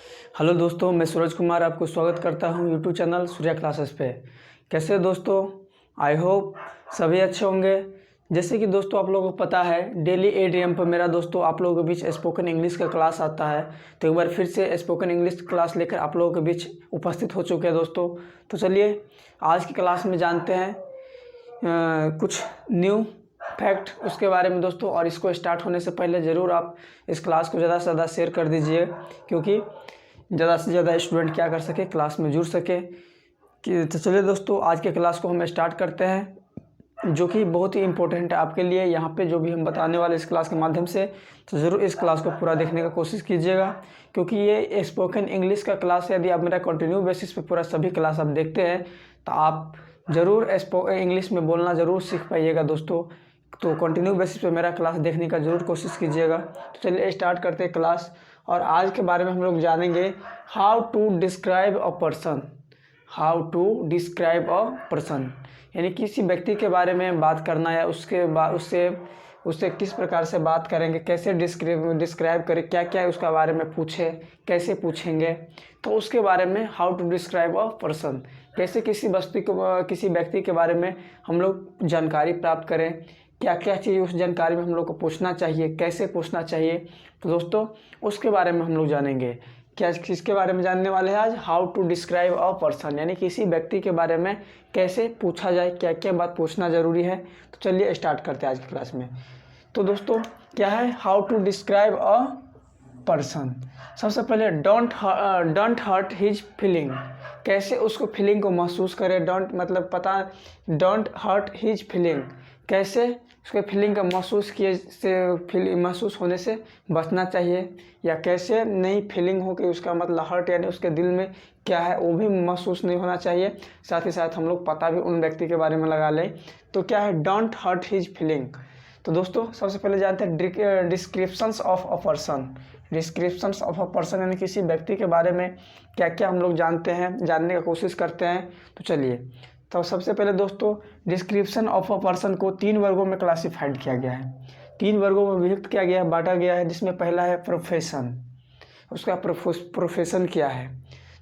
Hello दोस्तों, मैं सूरज कुमार आपको स्वागत करता हूं यूट्यूब चैनल सूर्या क्लासेस पे। कैसे दोस्तों? आई होप सभी अच्छे होंगे। जैसे कि दोस्तों आप लोगों को पता है, डेली 8 AM पर मेरा दोस्तों आप लोगों के बीच स्पोकन इंग्लिश का क्लास आता है। तो एक बार फिर से स्पोकन इंग्लिश क्लास लेकर आप लोगों के बीच उपस्थित हो चुके हैं दोस्तों। तो चलिए आज की क्लास में जानते हैं कुछ न्यू फैक्ट उसके बारे में दोस्तों। और इसको स्टार्ट होने से पहले ज़रूर आप इस क्लास को ज़्यादा से ज़्यादा शेयर कर दीजिए, क्योंकि ज़्यादा से ज़्यादा स्टूडेंट क्या कर सके, क्लास में जुड़ सके। तो चलिए दोस्तों आज के क्लास को हम स्टार्ट करते हैं, जो कि बहुत ही इम्पोर्टेंट है आपके लिए। यहाँ पे जो भी हम बताने वाले इस क्लास के माध्यम से, तो ज़रूर इस क्लास को पूरा देखने का कोशिश कीजिएगा, क्योंकि ये स्पोकन इंग्लिश का क्लास है। यदि आप मेरा कंटिन्यू बेसिस पे पूरा सभी क्लास आप देखते हैं तो आप ज़रूर इंग्लिश में बोलना ज़रूर सीख पाइएगा दोस्तों। तो कंटिन्यू बेसिस पे मेरा क्लास देखने का ज़रूर कोशिश कीजिएगा। तो चलिए स्टार्ट करते हैं क्लास। और आज के बारे में हम लोग जानेंगे how to describe a person. How to describe a person यानी किसी व्यक्ति के बारे में बात करना, या उसके बाद उससे किस प्रकार से बात करेंगे, कैसे डिस्क्राइब करें, क्या क्या उसका बारे में पूछे, कैसे पूछेंगे। तो उसके बारे में how to describe a person, कैसे किसी व्यक्ति के बारे में हम लोग जानकारी प्राप्त करें, क्या क्या चीज़ उस जानकारी में हम लोग को पूछना चाहिए, कैसे पूछना चाहिए। तो दोस्तों उसके बारे में हम लोग जानेंगे। क्या किसके बारे में जानने वाले हैं आज? How to describe a person, यानी किसी व्यक्ति के बारे में कैसे पूछा जाए, क्या क्या बात पूछना ज़रूरी है। तो चलिए स्टार्ट करते हैं आज की क्लास में। तो दोस्तों क्या है how to describe a person? सबसे पहले डोंट हर्ट हिज फीलिंग। कैसे उसको फीलिंग को महसूस करें। डोंट हर्ट हिज फीलिंग, कैसे उसके फीलिंग का महसूस होने से बचना चाहिए, या कैसे नहीं फीलिंग हो कि उसका मतलब हर्ट यानी उसके दिल में क्या है वो भी महसूस नहीं होना चाहिए। साथ ही साथ हम लोग पता भी उन व्यक्ति के बारे में लगा लें। तो क्या है डोंट हर्ट हिज फीलिंग? तो दोस्तों सबसे पहले जानते हैं descriptions of a person. Descriptions of a person यानी किसी व्यक्ति के बारे में क्या क्या हम लोग जानते हैं, जानने का कोशिश करते हैं। तो चलिए, तो सबसे पहले दोस्तों डिस्क्रिप्शन ऑफ अ पर्सन को 3 वर्गों में क्लासिफाइड किया गया है, 3 वर्गों में विभक्त किया गया है, बांटा गया है। जिसमें पहला है प्रोफेशन, उसका प्रोफेशन क्या है।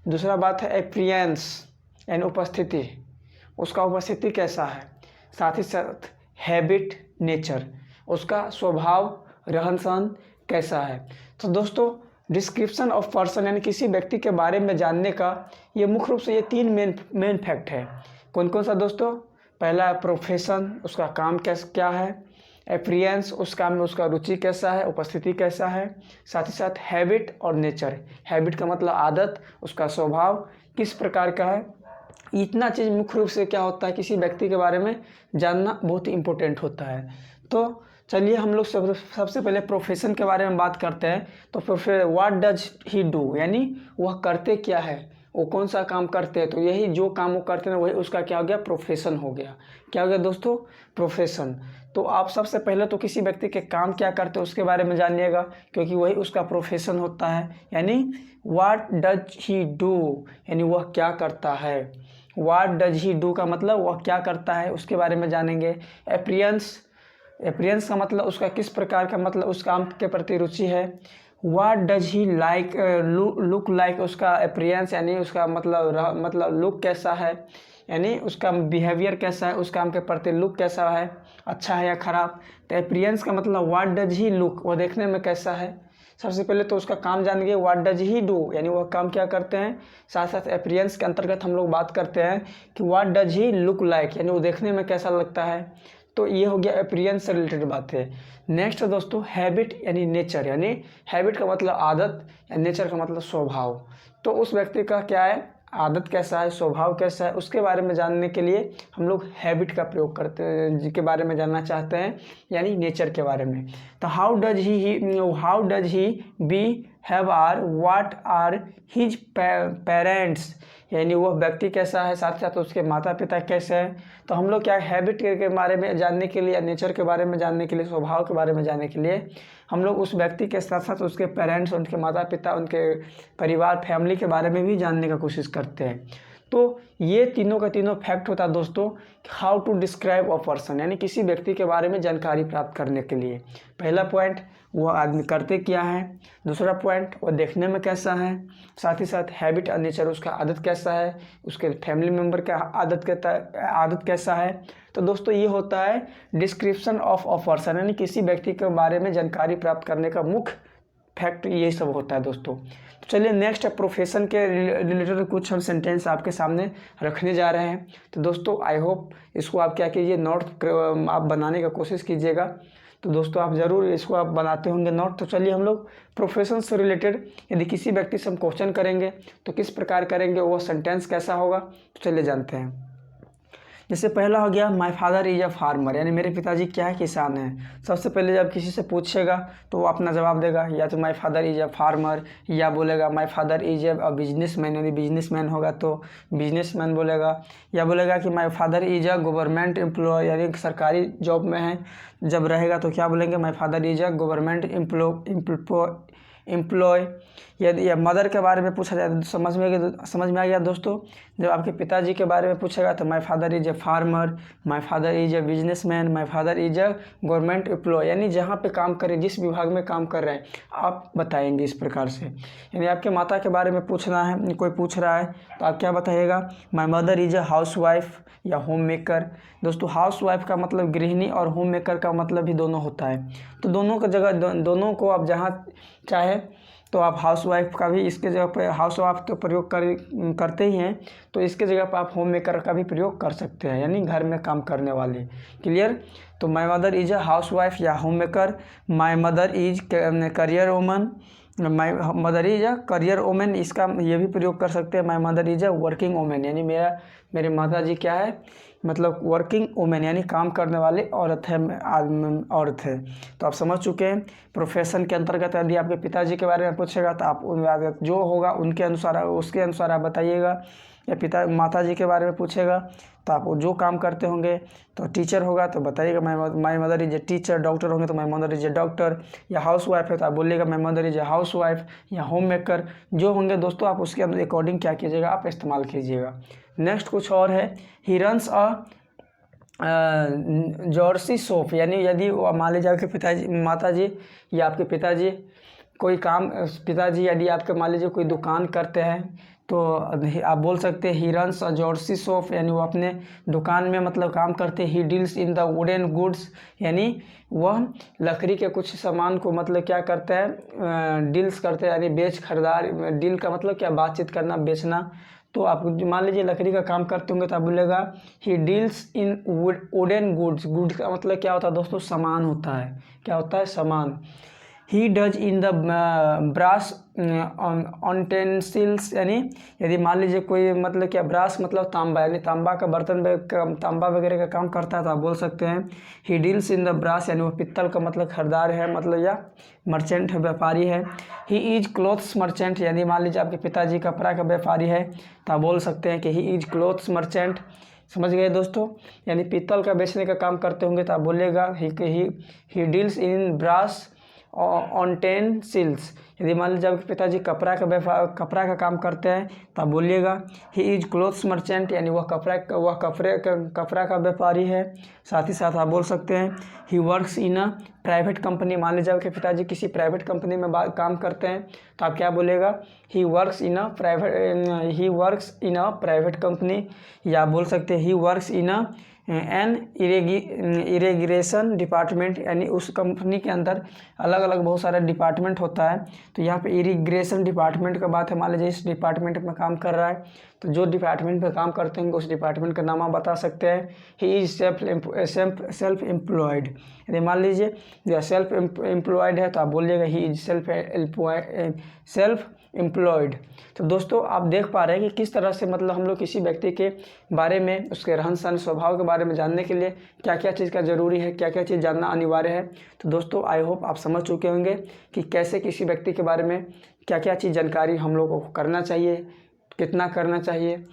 दूसरा बात है अपीयरेंस यानी उपस्थिति, उसका उपस्थिति कैसा है। साथ ही साथ हैबिट नेचर, उसका स्वभाव रहन सहन कैसा है। तो दोस्तों डिस्क्रिप्शन ऑफ पर्सन यानी किसी व्यक्ति के बारे में जानने का ये मुख्य रूप से ये 3 मेन फैक्ट है। कौन कौन सा दोस्तों? पहला है प्रोफेशन, उसका काम क्या है। अपीयरेंस, उस काम में उसका रुचि कैसा है, उपस्थिति कैसा है। साथ ही साथ हैबिट और नेचर, हैबिट का मतलब आदत, उसका स्वभाव किस प्रकार का है। इतना चीज़ मुख्य रूप से क्या होता है, किसी व्यक्ति के बारे में जानना बहुत ही इम्पोर्टेंट होता है। तो चलिए हम लोग सबसे पहले प्रोफेशन के बारे में बात करते हैं। तो व्हाट डज ही डू यानी वह करते क्या है, वो कौन सा काम करते हैं। तो यही जो काम वो करते हैं वही उसका क्या हो गया, प्रोफेशन हो गया। क्या हो गया दोस्तों? प्रोफेशन। तो आप सबसे पहले तो किसी व्यक्ति के काम क्या करते हैं उसके बारे में जानिएगा, क्योंकि वही उसका प्रोफेशन होता है। यानी व्हाट डज ही डू यानी वह क्या करता है। व्हाट डज ही डू का मतलब वह क्या करता है, उसके बारे में जानेंगे। अपीयरेंस का मतलब उसका किस प्रकार का, मतलब उस काम के प्रति रुचि है। What does he like look like, उसका अपीयरेंस यानी उसका मतलब लुक कैसा है, यानी उसका बिहेवियर कैसा है, उस काम के प्रति लुक कैसा है, अच्छा है या ख़राब। तो अपीयरेंस का मतलब व्हाट डज ही लुक, वो देखने में कैसा है। सबसे पहले तो उसका काम जानेंगे व्हाट डज ही डू यानी वह काम क्या करते हैं। साथ साथ अपीयरेंस के अंतर्गत हम लोग बात करते हैं कि what does he look like यानी वो देखने में कैसा लगता है। तो ये हो गया अपीयरेंस से रिलेटेड बात है। नेक्स्ट है दोस्तों हैबिट यानी नेचर, यानी हैबिट का मतलब आदत या नेचर का मतलब स्वभाव। तो उस व्यक्ति का क्या है, आदत कैसा है, स्वभाव कैसा है, उसके बारे में जानने के लिए हम लोग हैबिट का प्रयोग करते हैं, जिसके बारे में जानना चाहते हैं, यानी नेचर के बारे में। तो how does he behave or what are his parents यानी वह व्यक्ति कैसा है, साथ साथ उसके माता पिता कैसे हैं। तो हम लोग क्या हैबिट के बारे में जानने के लिए, नेचर के बारे में जानने के लिए, स्वभाव के बारे में जानने के लिए हम लोग उस व्यक्ति के साथ साथ उसके पेरेंट्स, उनके माता पिता, उनके परिवार, फैमिली के बारे में भी जानने का कोशिश करते हैं। तो ये तीनों का तीनों फैक्ट होता है दोस्तों how to describe a person, यानी किसी व्यक्ति के बारे में जानकारी प्राप्त करने के लिए। पहला पॉइंट वह आदमी करते क्या है। दूसरा पॉइंट, वह देखने में कैसा है। साथ ही साथ हैबिट और नेचर, उसका आदत कैसा है, उसके फैमिली मेम्बर का आदत कैसा है। तो दोस्तों ये होता है डिस्क्रिप्शन ऑफ अ पर्सन, यानी किसी व्यक्ति के बारे में जानकारी प्राप्त करने का मुख्य फैक्ट ये सब होता है दोस्तों। तो चलिए नेक्स्ट है प्रोफेशन के रिलेटेड कुछ हम सेंटेंस आपके सामने रखने जा रहे हैं। तो दोस्तों आई होप इसको आप क्या कीजिए, नोट आप बनाने का कोशिश कीजिएगा। तो दोस्तों आप ज़रूर इसको आप बनाते होंगे नोट। तो चलिए हम लोग प्रोफेशन से रिलेटेड यदि किसी व्यक्ति से हम क्वेश्चन करेंगे तो किस प्रकार करेंगे, वो सेंटेंस कैसा होगा, तो चलिए जानते हैं। जैसे पहला हो गया my father is a farmer, यानी मेरे पिताजी क्या है, किसान हैं। सबसे पहले जब किसी से पूछेगा तो वो अपना जवाब देगा, या तो my father is a farmer, या बोलेगा my father is a businessman, यानी बिजनेसमैन होगा तो बिजनेसमैन बोलेगा, या बोलेगा कि my father is a government employ, यानी सरकारी जॉब में है जब रहेगा तो क्या बोलेंगे, my father is a government employ. यदि या मदर के बारे में पूछा जाए तो समझ में आ गया दोस्तों। जब आपके पिताजी के बारे में पूछेगा तो my father is a farmer, my father is a businessman, my father is a government employ, यानी जहाँ पे काम करें, जिस विभाग में काम कर रहे हैं आप बताएंगे इस प्रकार से। यानी आपके माता के बारे में पूछना है, कोई पूछ रहा है तो आप क्या बताइएगा, my mother is a housewife या होम मेकर। दोस्तों हाउस वाइफ का मतलब गृहिणी और होम मेकर का मतलब भी दोनों होता है। तो दोनों का जगह दोनों को आप जहाँ चाहे तो आप हाउस वाइफ का भी इसके जगह पर, हाउस वाइफ तो प्रयोग करते ही हैं, तो इसके जगह पर आप होम मेकर का भी प्रयोग कर सकते हैं, यानी घर में काम करने वाले। क्लियर। तो my mother is a housewife या homemaker, my mother is career woman, my mother is a career woman, इसका ये भी प्रयोग कर सकते हैं, my mother is a working woman, यानी मेरे माता जी क्या है, मतलब वर्किंग वुमेन, यानी काम करने वाली औरत है, औरत है। तो आप समझ चुके हैं। प्रोफेशन के अंतर्गत यदि आपके पिताजी के बारे में पूछेगा तो आप जो होगा उसके अनुसार आप बताइएगा, या माता जी के बारे में पूछेगा तो आप जो काम करते होंगे, तो टीचर होगा तो बताइएगा my mother is a teacher, doctor होंगे तो my mother is A doctor, या हाउस वाइफ है तो आप बोलिएगा my mother is a house wife, या होम मेकर, जो होंगे दोस्तों आप उसके अकॉर्डिंग क्या कीजिएगा, आप इस्तेमाल कीजिएगा। नेक्स्ट कुछ और है, ही रन्स अ जर्सी शॉप, यानी यदि मान लीजिए आपके माताजी या आपके पिताजी कोई काम, पिताजी यदि आपके मान लीजिए कोई दुकान करते हैं तो आप बोल सकते हैं he runs a Jersey shop, यानी वो अपने दुकान में मतलब काम करते हैं। He deals in the wooden goods, यानी वह लकड़ी के कुछ सामान को मतलब क्या करते हैं, डील्स करते हैं, यानी खरीदार, डील का मतलब क्या, बातचीत करना, बेचना। तो आप मान लीजिए लकड़ी का काम करते होंगे तो आप बोलेगा ही डील्स इन वुडन गुड्स। गुड्स का मतलब क्या होता है दोस्तों, सामान होता है। क्या होता है, सामान। He does in the brass utensils, यानी यदि मान लीजिए कोई मतलब क्या, ब्रास मतलब तांबा, यानी तांबा का बर्तन तांबा वगैरह का काम करता है तो आप बोल सकते हैं he deals in the brass, यानी वो पित्तल का मतलब खरीदार है, मतलब या मर्चेंट है, व्यापारी है। ही इज क्लोथ्स मर्चेंट, यानी मान लीजिए आपके पिताजी कपड़ा का व्यापारी है तो आप बोल सकते हैं कि ही इज क्लोथ्स मर्चेंट। समझ गए दोस्तों। यानी पित्तल का बेचने का काम करते होंगे तो आप बोलिएगा ही डील्स इन ब्रास ऑन्टेंसिल्स। यदि मान लीजिए आपके पिताजी कपड़ा का काम करते हैं तो आप बोलिएगा ही इज क्लोथ्स मर्चेंट, यानी वह कपड़ा का व्यापारी है। साथ ही साथ आप बोल सकते हैं he works in a private company. मान लीजिए आपके पिताजी किसी प्राइवेट कंपनी में काम करते हैं तो आप क्या बोलेगा, he works in a private company, या बोल सकते हैं he works in a an irrigation department, यानी उस कंपनी के अंदर अलग अलग बहुत सारा डिपार्टमेंट होता है। तो यहाँ पे इरिगेशन डिपार्टमेंट का बात है, मान लीजिए इस डिपार्टमेंट में काम कर रहा है तो जो डिपार्टमेंट में काम करते हैं उस डिपार्टमेंट का नाम आप बता सकते हैं। ही इज सेल्फ एम्प्लॉयड, यदि मान लीजिए सेल्फ एम्प्लॉयड है तो आप बोलिएगा ही इज सेल्फ एम्प्लॉयड। तो दोस्तों आप देख पा रहे हैं कि किस तरह से मतलब हम लोग किसी व्यक्ति के बारे में, उसके रहन सहन स्वभाव के बारे में जानने के लिए क्या क्या चीज़ का ज़रूरी है, क्या क्या चीज़ जानना अनिवार्य है। तो दोस्तों आई होप आप समझ चुके होंगे कि कैसे किसी व्यक्ति के बारे में क्या क्या चीज़ जानकारी हम लोग को करना चाहिए, कितना करना चाहिए।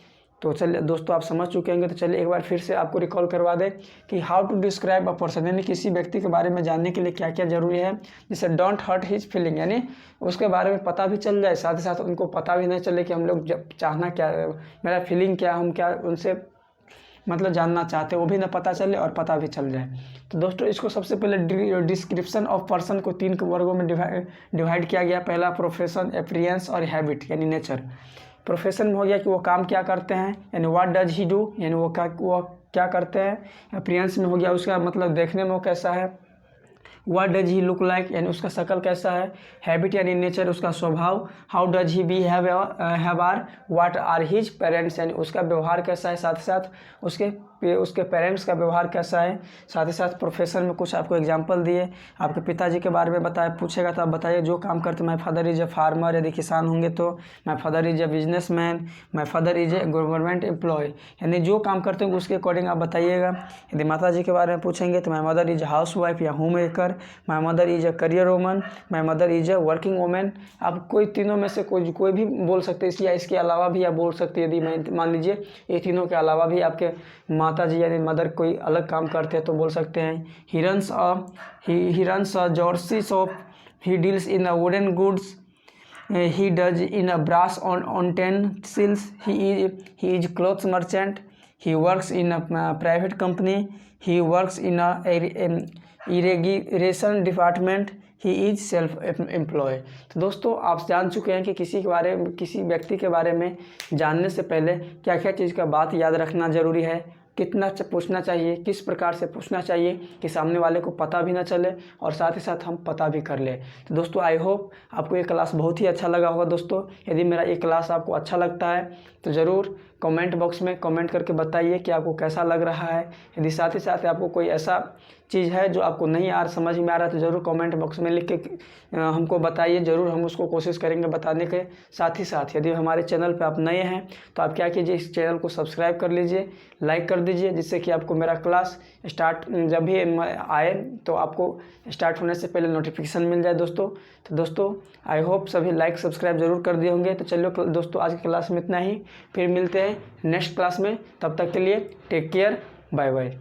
तो चलिए दोस्तों आप समझ चुके होंगे। तो चलिए एक बार फिर से आपको रिकॉल करवा दें कि how to describe a person, यानी किसी व्यक्ति के बारे में जानने के लिए क्या क्या ज़रूरी है। जैसे डोंट हर्ट हिज फीलिंग, यानी उसके बारे में पता भी चल जाए, साथ ही साथ उनको पता भी नहीं चले कि हम लोग जब चाहना क्या है, मेरा फीलिंग क्या, हम क्या उनसे मतलब जानना चाहते हैं, वो भी ना पता चले और पता भी चल जाए। तो दोस्तों इसको सबसे पहले डिस्क्रिप्शन ऑफ पर्सन को 3 वर्गों में डिवाइड किया गया। पहला प्रोफेशन, अपीयरेंस और हैबिट यानी नेचर। प्रोफेशन में हो गया कि वो काम क्या करते हैं, यानी व्हाट डज ही डू, यानी वो क्या करते हैं। अपीयरेंस में हो गया उसका मतलब देखने में वो कैसा है, what does he look like, यानी उसका शक्ल कैसा है। हैबिट यानी नेचर, उसका स्वभाव। How does he behave or, what are his parents, यानी उसका व्यवहार कैसा है, साथ ही साथ उसके पेरेंट्स का व्यवहार कैसा है। साथ ही साथ प्रोफेशन में कुछ आपको एग्जांपल दिए, आपके पिताजी के बारे में बताया, पूछेगा तो आप बताइए जो काम करते। My father is a farmer, यदि किसान होंगे तो my father is a businessman, my father is a government employ, यानी जो काम करते हैं उसके अकॉर्डिंग आप बताइएगा। यदि माता जी के बारे में पूछेंगे तो my mother is housewife या homemaker, my mother is a career woman, my mother is a working women. आप कोई तीनों में से कोई भी बोल सकते हैं, इसके अलावा भी आप बोल सकते हैं। यदि मान लीजिए ये तीनों के अलावा भी आपके माता जी यानी मदर कोई अलग काम करते हैं तो बोल सकते हैं he runs a grocery shop, he deals in a wooden goods, he does in a brass on utensils, he is clothes merchant, he works in a private company, he works in a irrigation department, he is self employ. तो दोस्तों आप जान चुके हैं कि किसी व्यक्ति के बारे में जानने से पहले क्या क्या चीज़ का बात याद रखना ज़रूरी है, कितना पूछना चाहिए, किस प्रकार से पूछना चाहिए कि सामने वाले को पता भी ना चले और साथ ही साथ हम पता भी कर ले। तो दोस्तों आई होप आपको ये क्लास बहुत ही अच्छा लगा होगा। दोस्तों यदि मेरा ये क्लास आपको अच्छा लगता है तो ज़रूर कमेंट बॉक्स में कमेंट करके बताइए कि आपको कैसा लग रहा है। यदि साथ ही साथ आपको कोई ऐसा चीज़ है जो आपको नहीं समझ में आ रहा है तो ज़रूर कमेंट बॉक्स में लिख के हमको बताइए, ज़रूर हम उसको कोशिश करेंगे बताने के। साथ ही साथ यदि हमारे चैनल पे आप नए हैं तो आप क्या कीजिए, इस चैनल को सब्सक्राइब कर लीजिए, लाइक कर दीजिए, जिससे कि आपको मेरा क्लास स्टार्ट जब भी आए तो आपको स्टार्ट होने से पहले नोटिफिकेशन मिल जाए। दोस्तों तो दोस्तों आई होप सभी लाइक सब्सक्राइब जरूर कर दिए होंगे। तो चलिए दोस्तों आज की क्लास में इतना ही, फिर मिलते हैं नेक्स्ट क्लास में। तब तक के लिए टेक केयर, बाय बाय।